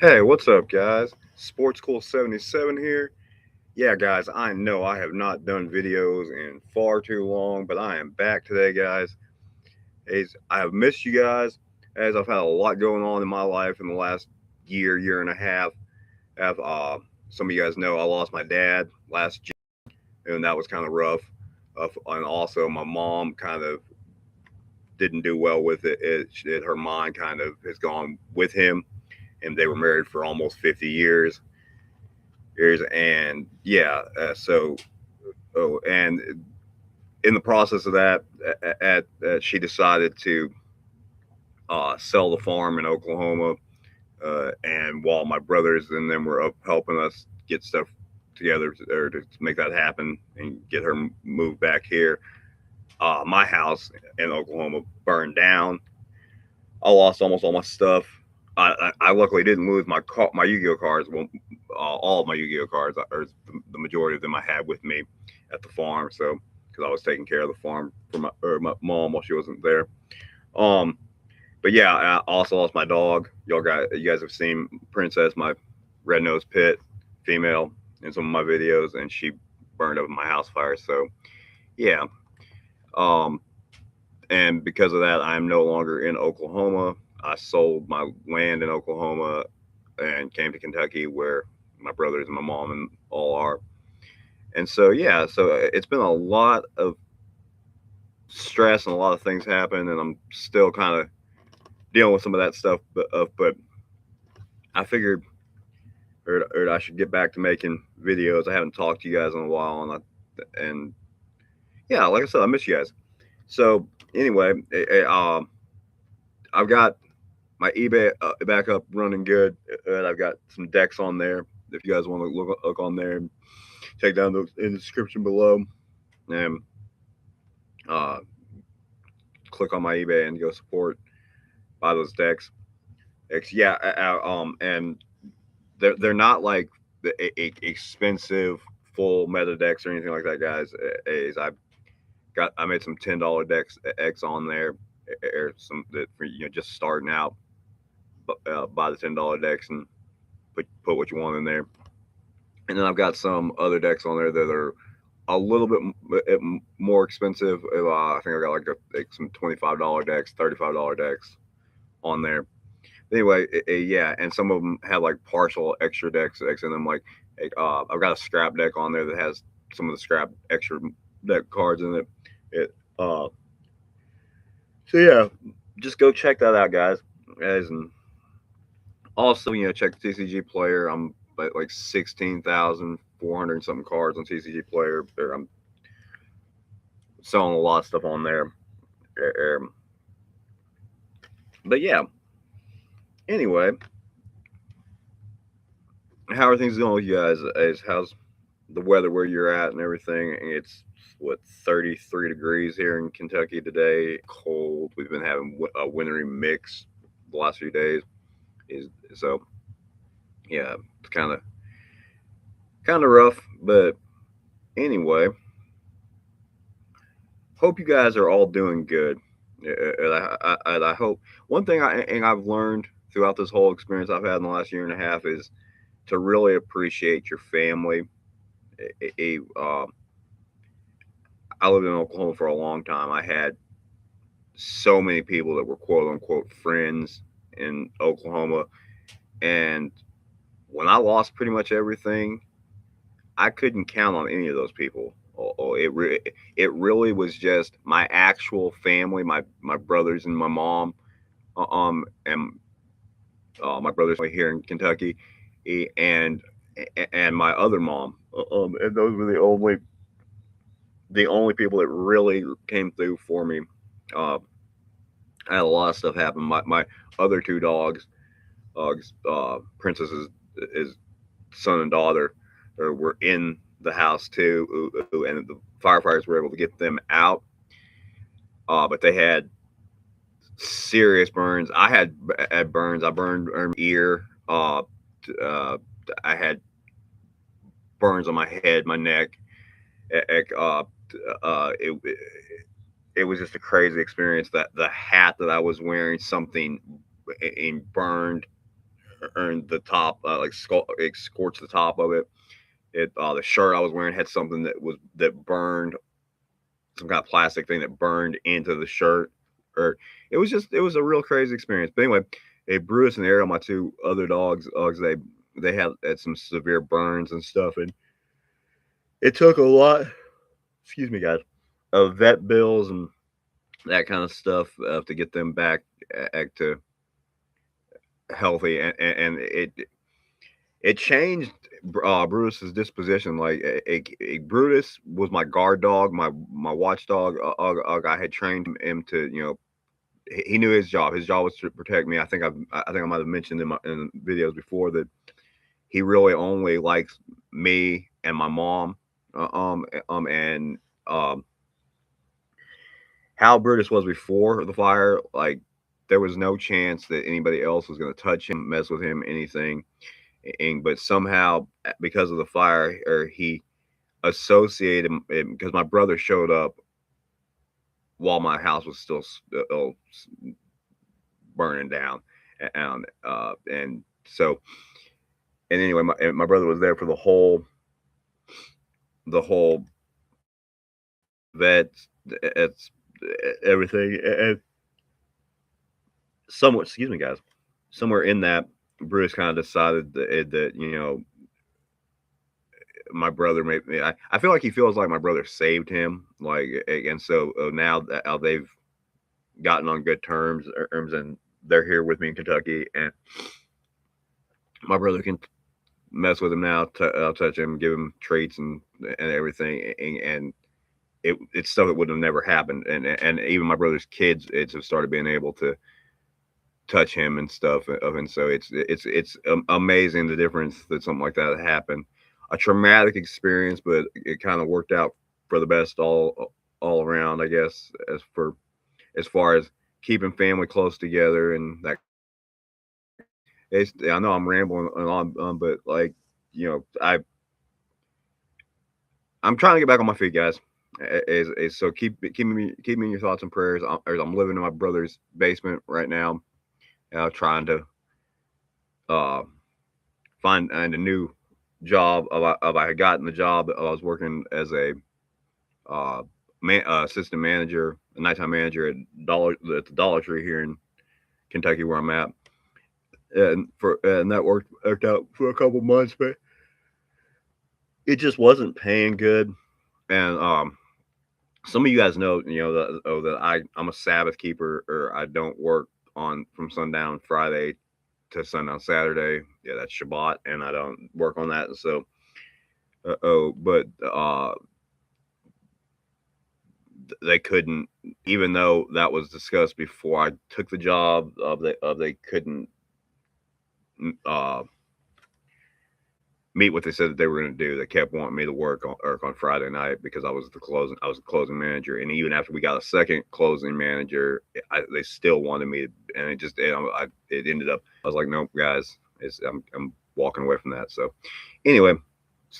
Hey, what's up, guys? Sportskool77 here. Yeah, guys, I know I have not done videos in far too long, but I am back today, guys. I have missed you guys as I've had a lot going on in my life in the last year and a half. Have Some of you guys know I lost my dad last June, and that was kind of rough. And also, my mom kind of didn't do well with it. Her mind kind of has gone with him, and they were married for almost 50 years, and yeah, and in the process of that, she decided to sell the farm in Oklahoma, and while my brothers and them were up helping us get stuff together to make that happen and get her moved back here, my house in Oklahoma burned down. I lost almost all my stuff. I luckily didn't lose my Yu-Gi-Oh cards. Well, all of my Yu-Gi-Oh cards, or the majority of them, I had with me at the farm. So because I was taking care of the farm for my mom while she wasn't there. Um, but yeah, I also lost my dog. You guys have seen Princess, my red nose pit female, in some of my videos, and she burned up in my house fire. So yeah. Um, and because of that, I'm no longer in Oklahoma. I sold my land in Oklahoma and came to Kentucky, where my brothers and my mom and all are. And so yeah, it's been a lot of stress and a lot of things happen, and I'm still kind of dealing with some of that stuff. But I figured, or I should get back to making videos. I haven't talked to you guys in a while, and yeah, like I said, I miss you guys. So anyway, I've got my eBay back up running good, and I've got some decks on there. If you guys want to look on there, check down in the description below, and uh, click on my eBay and go support, buy those decks. Yeah, and they're not like the expensive full meta decks or anything like that, guys. Is I made some $10 decks X on there, or some that for just starting out. Buy the $10 decks and put what you want in there. And then I've got some other decks on there that are a little bit more expensive. I think I got like some $25 decks, $35 decks on there. Anyway, yeah, and some of them have like partial extra decks in them. I've got a scrap deck on there that has some of the scrap extra deck cards in it. It so yeah, just go check that out, guys. As and also, check the TCG player. I'm like 16,400 something cards on TCG player. I'm selling a lot of stuff on there. Um, but yeah, anyway, how are things going with you guys? How's the weather where you're at and everything? It's what 33 degrees here in Kentucky today. Cold. We've been having a wintry mix the last few days. Is so yeah, it's kind of rough. But anyway, hope you guys are all doing good. And I hope one thing I've learned throughout this whole experience I've had in the last year and a half is to really appreciate your family. I lived in Oklahoma for a long time. I had so many people that were quote unquote friends in Oklahoma, and when I lost pretty much everything, I couldn't count on any of those people. It really was just my actual family, my brothers and my mom, and my brothers here in Kentucky, and my other mom. And those were the only people that really came through for me. Uh, I had a lot of stuff happen. My other two dogs, Princess's is son and daughter, were in the house too, and the firefighters were able to get them out. But they had serious burns. Had burns. I burned ear. Uh, I had burns on my head, my neck. Uh, it was just a crazy experience. That the hat that I was wearing, something in burned earned the top, it scorched the top of it. The shirt I was wearing had something that burned, some kind of plastic thing that burned into the shirt. Or it was a real crazy experience. But anyway, Brutus and Ariel, my two other dogs, they had some severe burns and stuff, and it took a lot. Excuse me, guys, of vet bills and that kind of stuff to get them back to healthy, and it changed Brutus's disposition. Like Brutus was my guard dog, my watchdog. I had trained him to, he knew his job. His job was to protect me. I think I might have mentioned in videos before that he really only likes me and my mom. And how Brutus was before the fire, like there was no chance that anybody else was going to touch him, mess with him, anything. But somehow, because of the fire, or he associated, because my brother showed up while my house was still burning down, and so, and anyway, my brother was there for the whole vet, it's everything, and somewhat, excuse me, guys, somewhere in that, Bruce kind of decided that my brother made me. I feel like he feels like my brother saved him, like, and so now that they've gotten on good terms, and they're here with me in Kentucky, and my brother can mess with him now, I'll touch him, give him treats and everything, and it's stuff that would have never happened, and even my brother's kids, have started being able to touch him and stuff, and so it's amazing the difference that something like that happened. A traumatic experience, but it kind of worked out for the best all around, I guess, as far as keeping family close together and that. I know I'm rambling on, but like, you know, I'm trying to get back on my feet, guys. So keep me in your thoughts and prayers. I'm living in my brother's basement right now, trying to uh, find a new job. I had gotten the job. I was working as a assistant manager, a nighttime manager at the Dollar Tree here in Kentucky, where I'm at, and that worked out for a couple months, but it just wasn't paying good. And some of you guys know, that I'm a Sabbath keeper, or I don't work on from sundown Friday to sundown Saturday. Yeah, that's Shabbat, and I don't work on that. So, but they couldn't, even though that was discussed before I took the job. They couldn't meet what they said that they were going to do. They kept wanting me to work on Friday night because I was the closing manager, and even after we got a second closing manager, they still wanted me to, and it ended up, I was like, nope, guys, I'm walking away from that. So anyway,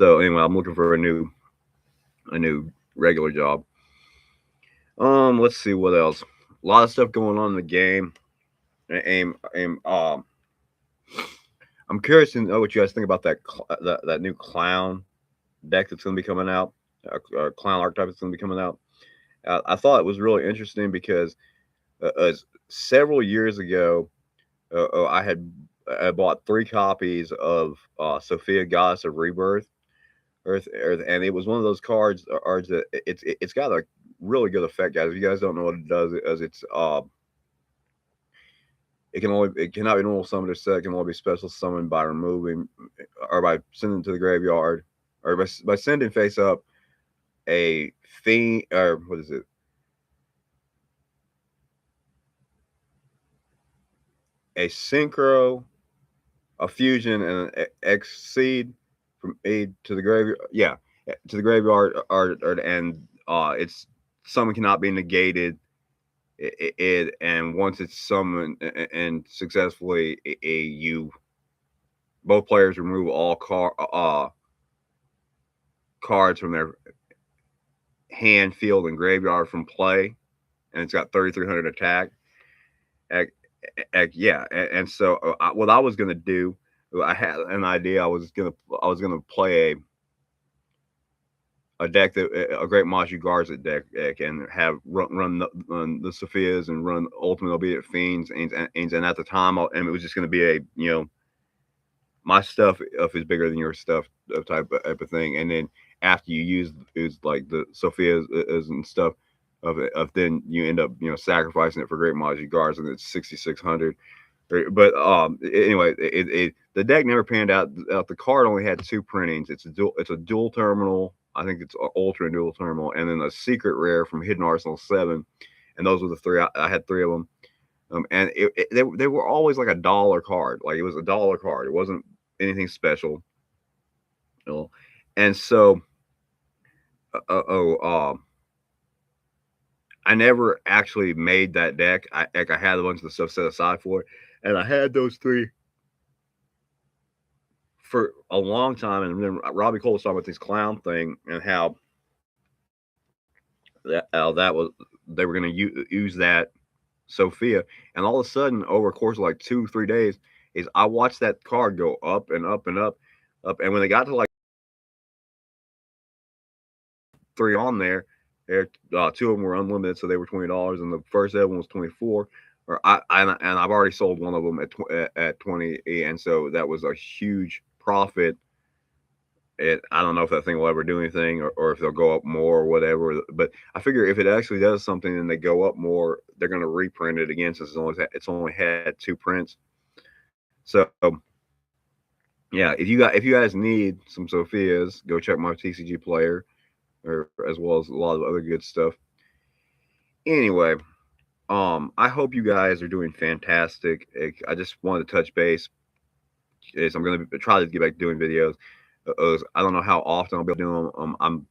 I'm looking for a new regular job. Let's see what else. A lot of stuff going on in the game. I'm curious to know what you guys think about that new clown deck that's going to be coming out, clown archetype that's going to be coming out. I thought it was really interesting because several years ago, I bought 3 copies of Sophia, Goddess of Rebirth, Earth, and it was one of those cards that it's got a really good effect, guys. If you guys don't know what it does, it cannot be normal summoned or set. It can only be special summoned by removing or by sending to the graveyard, or by sending face up a fiend, or what is it? A synchro, a fusion, and an exceed from aid to the graveyard. Yeah, to the graveyard, and it's summon cannot be negated. And once it's summoned and successfully, you both players remove all cards from their hand, field, and graveyard from play, and it's got 3,300 attack. Yeah, and so what I was gonna do, I had an idea. I was gonna play a deck that a great Maji Garza deck and have run the Sophias and run Ultimate Albeit Fiends and at the time and it was just gonna be a my stuff is bigger than your stuff type of thing. And then after you use is like the Sophia's and stuff of then you end up sacrificing it for Great Maji Guards and it's 6,600. But anyway, the deck never panned out. The card only had two printings. It's a dual terminal. I think it's ultra and dual terminal, and then a secret rare from Hidden Arsenal 7, and those were the three. I had three of them. And they were always like $1 card. Like it was $1 card. It wasn't anything special. You know? And so, I never actually made that deck. I had a bunch of the stuff set aside for it, and I had those three for a long time. And then Robbie Cole was talking about this clown thing and how that was they were going to use that Sophia, and all of a sudden, over a course of like 2 3 days, is I watched that card go up and up and up, and when they got to like three on there, two of them were unlimited, so they were $20, and the first one was 24. Or and I've already sold one of them at 20, and so that was a huge profit. I don't know if that thing will ever do anything or if they'll go up more or whatever. But I figure if it actually does something and they go up more, they're going to reprint it again since it's only had two prints. So yeah, if you guys need some Sophias, go check my TCG player, or as well as a lot of other good stuff. Anyway, I hope you guys are doing fantastic. I just wanted to touch base. I'm going to try to get back to doing videos. I don't know how often I'll be able to do them. I'm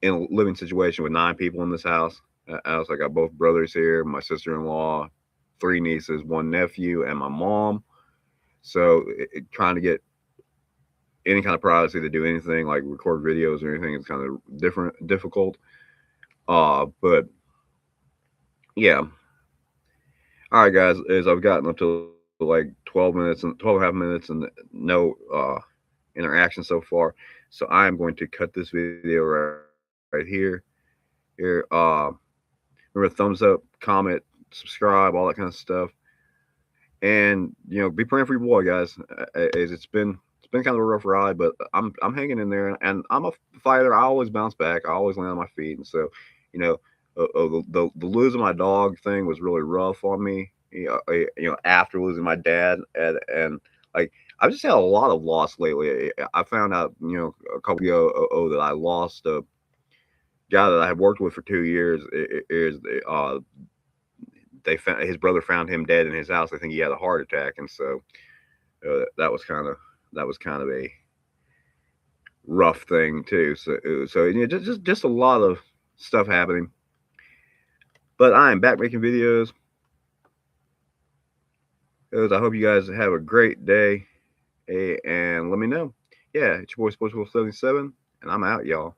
in a living situation with 9 people in this house. I got both brothers here, my sister-in-law, 3 nieces, 1 nephew, and my mom. So trying to get any kind of privacy to do anything like record videos or anything is kind of difficult. But yeah. All right, guys. As I've gotten up to like 12 minutes and 12 and a half minutes and no interaction so far, so I am going to cut this video right here. Here, remember, thumbs up, comment, subscribe, all that kind of stuff, and be praying for your boy, guys. It's been kind of a rough ride, but I'm hanging in there, and I'm a fighter. I always bounce back. I always land on my feet, and so, you know, the losing my dog thing was really rough on me. After losing my dad, and like I've just had a lot of loss lately. I found out, a couple ago that I lost a guy that I had worked with for 2 years. They found his brother found him dead in his house. I think he had a heart attack, and so that was kind of a rough thing too. So just a lot of stuff happening. But I am back making videos. I hope you guys have a great day, and let me know. Yeah, it's your boy Sportskool77, and I'm out, y'all.